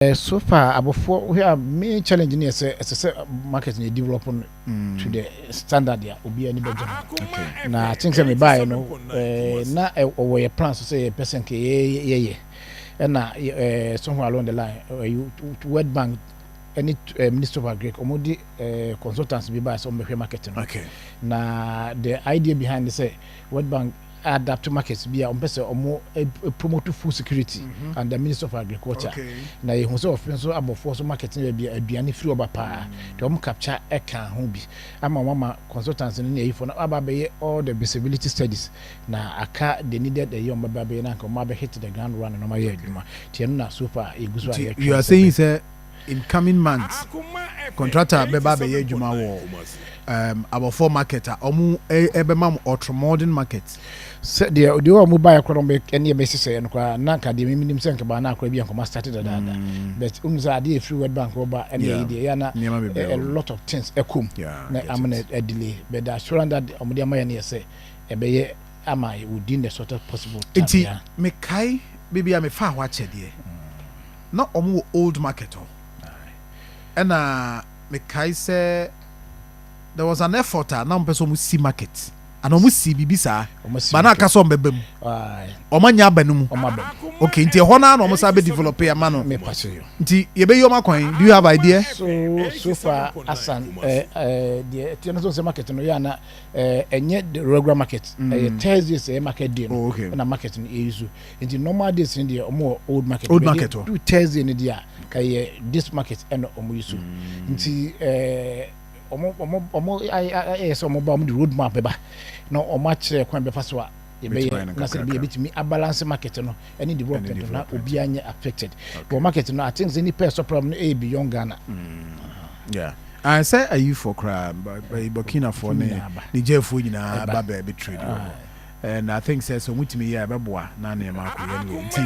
So far, Abofuor, we have main challenge in as a market in developing to the standard there will be any budget. Now, I think some buy no na or your plans to say a person and now somewhere along the line you to World Bank any Minister of Agriculture or consultants be by some marketing. Okay. Now the idea behind this World Bank adapt to markets be a person or more promote food security and the Minister of Agriculture. Now you also Offinso-Abofuor so marketing be a biani free over pa to capture a can hobby. I'm a mama consultants in the for all the visibility studies. Now a car they needed the young baby and come hit the ground run and my year. Tiana so far you are saying sir in coming months contractor beba be juma wo Abofuor marketer omu ebema ultramodern market so the one mobile economic any basis and nanka the minimum senke ba na akwa bi anko started that but umza dey free World Bank over any idea na a lot of things ekum na am na a delay but the assurance that omudi amaya na say ebeye ama within the sort of possible time enti me kai bibi am fa ho ache de na omu old market and me kai say there was an effort na person mu see market and almost see bibisa but na kaso mbebem omanya banum okay nti ho na almost abe develop ya man me pass you nti ye be yo makwan do you have idea so far asan the tiano market no ya na enye the regular market Thursday say market day na market no ezu nti normal days in the old market do Thursday ni dia kai this market and omo yusu nti omo yes omo ba the road map ba no omo akire kwan be faso a ye be na say be bitimi a balance market no any development na obi anya affected but market no I think any person problem e beyond Ghana yeah I say are you for crab by Burkina for Niger for nyina ba be trade and I think says so mutimi ya beboa na na ma ko anyway nti